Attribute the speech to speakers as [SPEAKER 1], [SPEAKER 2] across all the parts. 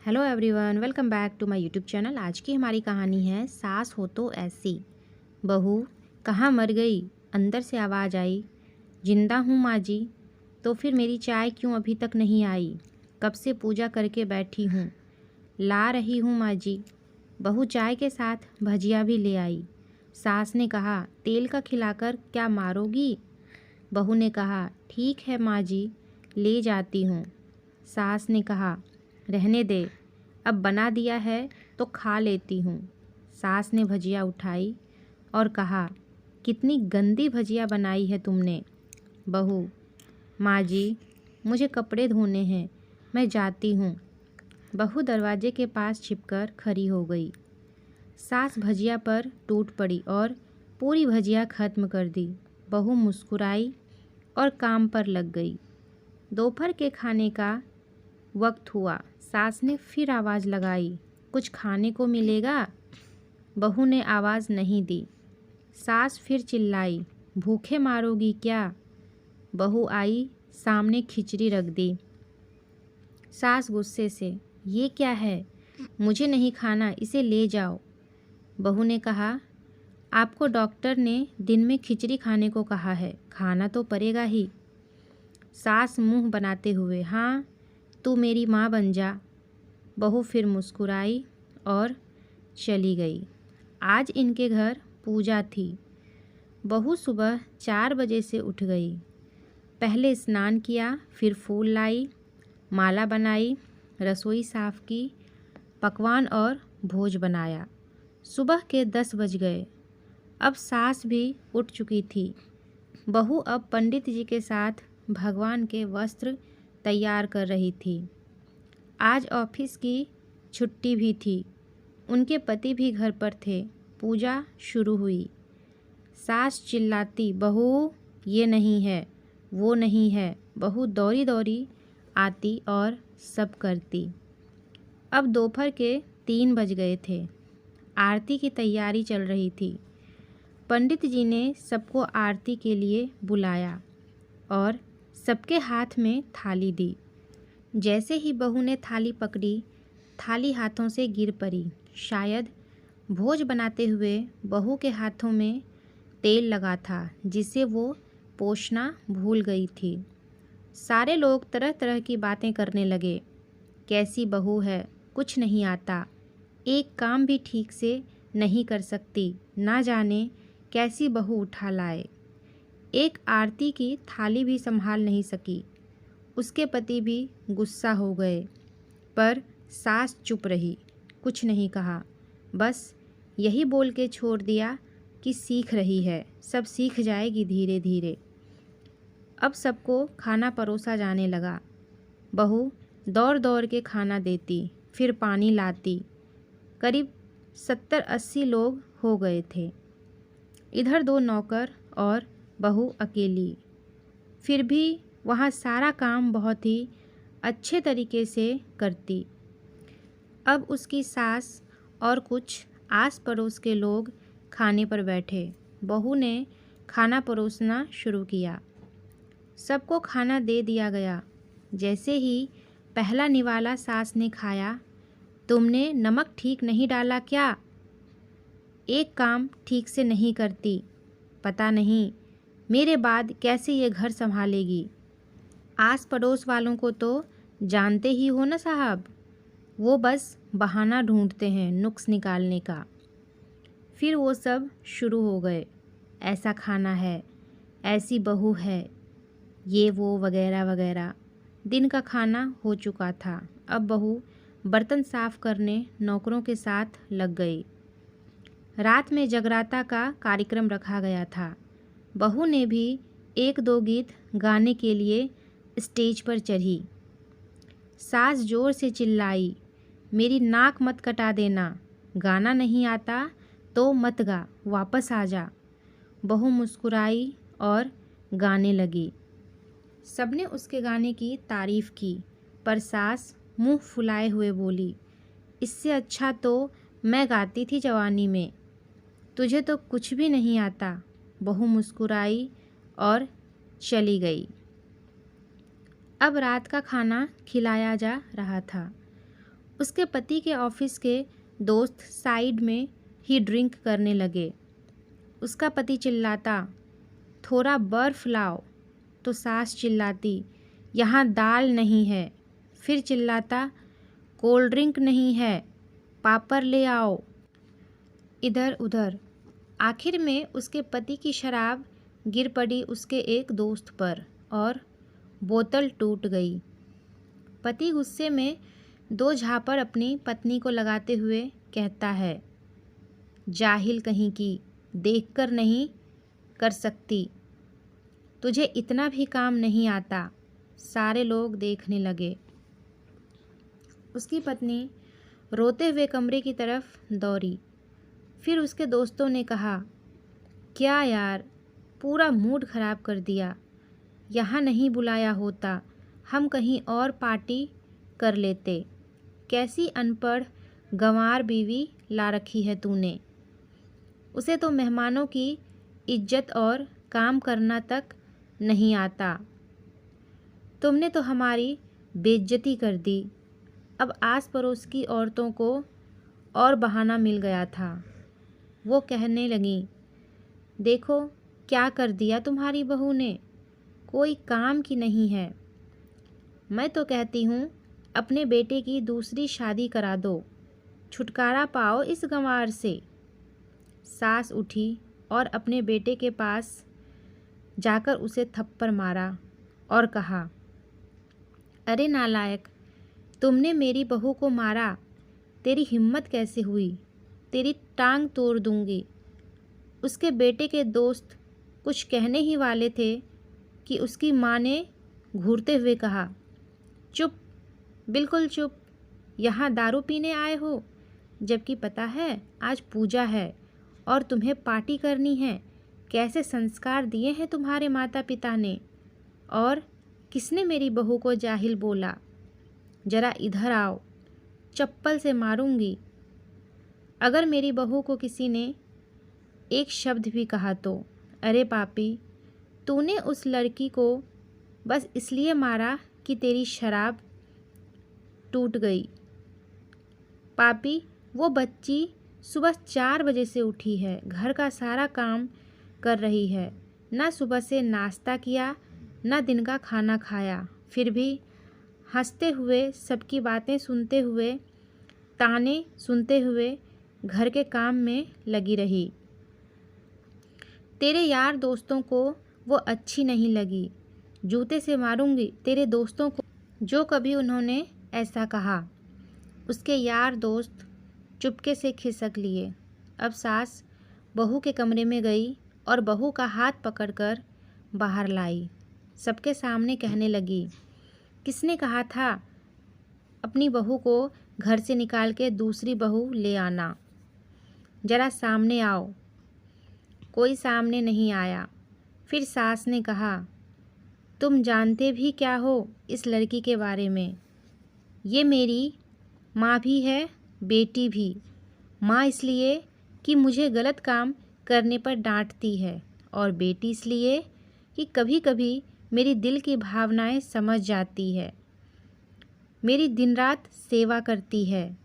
[SPEAKER 1] Hello everyone, welcome back to my YouTube channel. आज की हमारी कहानी है सास हो तो ऐसी। बहू कहाँ मर गई, अंदर से आवाज़ आई। जिंदा हूँ माँ जी। तो फिर मेरी चाय क्यों अभी तक नहीं आई? कब से पूजा करके बैठी हूँ, ला रही हूँ माँ जी। बहू चाय के साथ भजिया भी ले आई। सास ने कहा, तेल का खिलाकर क्या मारोगी? बहू ने कहा, ठीक है माँ जी, ले जाती हूँ। सास ने कहा, रहने दे, अब बना दिया है तो खा लेती हूँ। सास ने भजिया उठाई और कहा, कितनी गंदी भजिया बनाई है तुमने। बहू, माँ जी, मुझे कपड़े धोने हैं, मैं जाती हूँ। बहू दरवाजे के पास छिपकर खड़ी हो गई। सास भजिया पर टूट पड़ी और पूरी भजिया खत्म कर दी। बहू मुस्कुराई और काम पर लग गई। दोपहर के खाने का वक्त हुआ। सास ने फिर आवाज़ लगाई, कुछ खाने को मिलेगा? बहू ने आवाज़ नहीं दी। सास फिर चिल्लाई, भूखे मारोगी क्या? बहू आई, सामने खिचड़ी रख दी। सास गुस्से से, ये क्या है? मुझे नहीं खाना, इसे ले जाओ। बहू ने कहा, आपको डॉक्टर ने दिन में खिचड़ी खाने को कहा है, खाना तो पड़ेगा ही। सास मुंह बनाते हुए, हाँ, तू मेरी माँ बन जा। बहू फिर मुस्कुराई और चली गई। आज इनके घर पूजा थी। बहू सुबह 4 बजे से उठ गई। पहले स्नान किया, फिर फूल लाई, माला बनाई, रसोई साफ की, पकवान और भोज बनाया। सुबह के 10 बज गए। अब सास भी उठ चुकी थी। बहू अब पंडित जी के साथ भगवान के वस्त्र तैयार कर रही थी। आज ऑफिस की छुट्टी भी थी। उनके पति भी घर पर थे। पूजा शुरू हुई। सास चिल्लाती, बहू, ये नहीं है, वो नहीं है। बहू दौड़ी दौड़ी आती और सब करती। अब दोपहर के 3 बज गए थे। आरती की तैयारी चल रही थी। पंडित जी ने सबको आरती के लिए बुलाया और सबके हाथ में थाली दी। जैसे ही बहू ने थाली पकड़ी, थाली हाथों से गिर पड़ी। शायद भोज बनाते हुए बहू के हाथों में तेल लगा था, जिसे वो पोंछना भूल गई थी। सारे लोग तरह तरह की बातें करने लगे। कैसी बहू है, कुछ नहीं आता, एक काम भी ठीक से नहीं कर सकती, ना जाने कैसी बहू उठा लाए। एक आरती की थाली भी संभाल नहीं सकी। उसके पति भी गुस्सा हो गए, पर सास चुप रही, कुछ नहीं कहा। बस यही बोल के छोड़ दिया कि सीख रही है, सब सीख जाएगी धीरे धीरे। अब सबको खाना परोसा जाने लगा। बहू दौड़ दौड़ के खाना देती, फिर पानी लाती। करीब 70-80 लोग हो गए थे। इधर 2 नौकर और बहू अकेली। फिर भी वहाँ सारा काम बहुत ही अच्छे तरीके से करती। अब उसकी सास और कुछ आस पड़ोस के लोग खाने पर बैठे। बहू ने खाना परोसना शुरू किया। सबको खाना दे दिया गया। जैसे ही पहला निवाला सास ने खाया, तुमने नमक ठीक नहीं डाला क्या? एक काम ठीक से नहीं करती, पता नहीं मेरे बाद कैसे ये घर संभालेगी। आस पड़ोस वालों को तो जानते ही हो ना साहब, वो बस बहाना ढूंढते हैं नुक्स निकालने का। फिर वो सब शुरू हो गए, ऐसा खाना है, ऐसी बहू है, ये वो वगैरह वगैरह। दिन का खाना हो चुका था। अब बहू बर्तन साफ करने नौकरों के साथ लग गई। रात में जगराता का कार्यक्रम रखा गया था। बहू ने भी 1-2 गीत गाने के लिए स्टेज पर चढ़ी। सास जोर से चिल्लाई, मेरी नाक मत कटा देना, गाना नहीं आता तो मत गा, वापस आ जा। बहू मुस्कुराई और गाने लगी। सबने उसके गाने की तारीफ की, पर सास मुंह फुलाए हुए बोली, इससे अच्छा तो मैं गाती थी जवानी में, तुझे तो कुछ भी नहीं आता। बहू मुस्कुराई और चली गई। अब रात का खाना खिलाया जा रहा था। उसके पति के ऑफिस के दोस्त साइड में ही ड्रिंक करने लगे। उसका पति चिल्लाता, थोड़ा बर्फ लाओ, तो सास चिल्लाती, यहाँ दाल नहीं है। फिर चिल्लाता, कोल्ड ड्रिंक नहीं है, पापड़ ले आओ। इधर उधर। आखिर में उसके पति की शराब गिर पड़ी उसके एक दोस्त पर और बोतल टूट गई। पति गुस्से में दो झापड़ अपनी पत्नी को लगाते हुए कहता है, जाहिल कहीं की, देखकर नहीं कर सकती, तुझे इतना भी काम नहीं आता। सारे लोग देखने लगे। उसकी पत्नी रोते हुए कमरे की तरफ दौड़ी। फिर उसके दोस्तों ने कहा, क्या यार, पूरा मूड ख़राब कर दिया। यहाँ नहीं बुलाया होता, हम कहीं और पार्टी कर लेते। कैसी अनपढ़ गंवार बीवी ला रखी है तूने। उसे तो मेहमानों की इज्जत और काम करना तक नहीं आता। तुमने तो हमारी बेइज्जती कर दी। अब आस पड़ोस की औरतों को और बहाना मिल गया था। वो कहने लगी, देखो क्या कर दिया तुम्हारी बहू ने, कोई काम की नहीं है। मैं तो कहती हूँ अपने बेटे की दूसरी शादी करा दो, छुटकारा पाओ इस गंवार से। सास उठी और अपने बेटे के पास जाकर उसे थप्पड़ मारा और कहा, अरे नालायक, तुमने मेरी बहू को मारा, तेरी हिम्मत कैसे हुई, तेरी टांग तोड़ दूंगी। उसके बेटे के दोस्त कुछ कहने ही वाले थे कि उसकी माँ ने घूरते हुए कहा, चुप, बिल्कुल चुप, यहाँ दारू पीने आए हो, जबकि पता है आज पूजा है और तुम्हें पार्टी करनी है। कैसे संस्कार दिए हैं तुम्हारे माता पिता ने। और किसने मेरी बहू को जाहिल बोला। ज़रा इधर आओ, चप्पल से मारूंगी। अगर मेरी बहू को किसी ने एक शब्द भी कहा तो, अरे पापी, तूने उस लड़की को बस इसलिए मारा कि तेरी शराब टूट गई। पापी, वो बच्ची सुबह 4 बजे से उठी है, घर का सारा काम कर रही है, ना सुबह से नाश्ता किया, ना दिन का खाना खाया, फिर भी हंसते हुए, सबकी बातें सुनते हुए, ताने सुनते हुए घर के काम में लगी रही। तेरे यार दोस्तों को वो अच्छी नहीं लगी। जूते से मारूंगी तेरे दोस्तों को जो कभी उन्होंने ऐसा कहा। उसके यार दोस्त चुपके से खिसक लिए। अब सास बहू के कमरे में गई और बहू का हाथ पकड़कर बाहर लाई। सबके सामने कहने लगी, किसने कहा था अपनी बहू को घर से निकाल के दूसरी बहू ले आना। ज़रा सामने आओ। कोई सामने नहीं आया। फिर सास ने कहा, तुम जानते भी क्या हो इस लड़की के बारे में। ये मेरी माँ भी है, बेटी भी। माँ इसलिए कि मुझे गलत काम करने पर डांटती है, और बेटी इसलिए कि कभी कभी मेरी दिल की भावनाएं समझ जाती है। मेरी दिन रात सेवा करती है,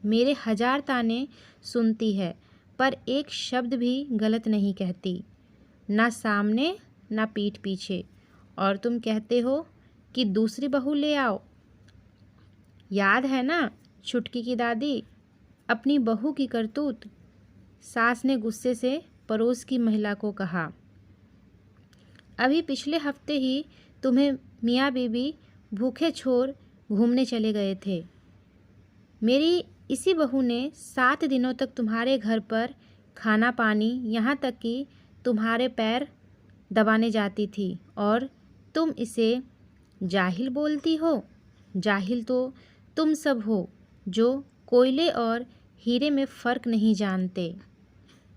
[SPEAKER 1] मेरे 1000 ताने सुनती है, पर एक शब्द भी गलत नहीं कहती, ना सामने ना पीठ पीछे। और तुम कहते हो कि दूसरी बहू ले आओ। याद है ना छुटकी की दादी, अपनी बहू की करतूत। सास ने गुस्से से पड़ोस की महिला को कहा, अभी पिछले हफ्ते ही तुम्हें मियाँ बीबी भूखे छोड़ घूमने चले गए थे। मेरी इसी बहू ने 7 दिनों तक तुम्हारे घर पर खाना पानी, यहाँ तक कि तुम्हारे पैर दबाने जाती थी, और तुम इसे जाहिल बोलती हो। जाहिल तो तुम सब हो जो कोयले और हीरे में फ़र्क नहीं जानते।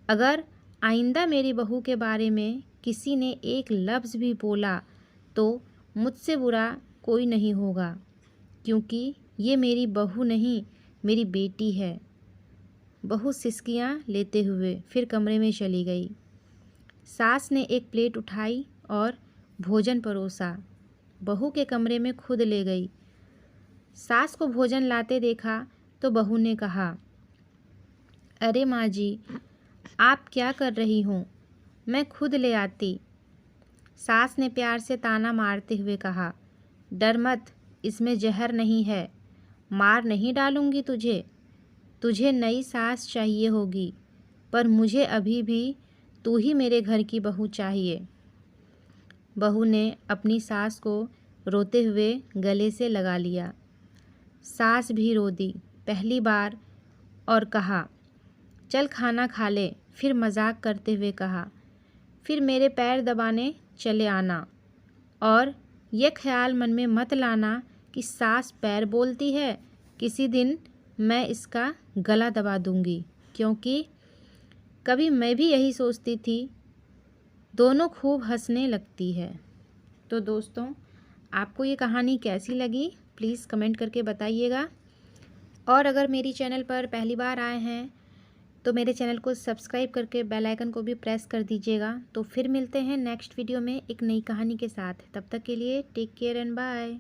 [SPEAKER 1] अगर आइंदा मेरी बहू के बारे में किसी ने एक लफ्ज़ भी बोला तो मुझसे बुरा कोई नहीं होगा, क्योंकि ये मेरी बहू नहीं, मेरी बेटी है। बहू सिसकियाँ लेते हुए फिर कमरे में चली गई। सास ने एक प्लेट उठाई और भोजन परोसा, बहू के कमरे में खुद ले गई। सास को भोजन लाते देखा तो बहू ने कहा, अरे माँ जी, आप क्या कर रही हो, मैं खुद ले आती। सास ने प्यार से ताना मारते हुए कहा, डर मत, इसमें जहर नहीं है, मार नहीं डालूंगी तुझे। तुझे नई सास चाहिए होगी, पर मुझे अभी भी तू ही मेरे घर की बहू चाहिए। बहू ने अपनी सास को रोते हुए गले से लगा लिया। सास भी रो दी पहली बार और कहा, चल खाना खा ले। फिर मजाक करते हुए कहा, फिर मेरे पैर दबाने चले आना, और ये ख्याल मन में मत लाना कि सास पैर बोलती है, किसी दिन मैं इसका गला दबा दूंगी, क्योंकि कभी मैं भी यही सोचती थी। दोनों खूब हंसने लगती है। तो दोस्तों, आपको ये कहानी कैसी लगी प्लीज़ कमेंट करके बताइएगा। और अगर मेरी चैनल पर पहली बार आए हैं तो मेरे चैनल को सब्सक्राइब करके बेल आइकन को भी प्रेस कर दीजिएगा। तो फिर मिलते हैं नेक्स्ट वीडियो में एक नई कहानी के साथ। तब तक के लिए टेक केयर एंड बाय।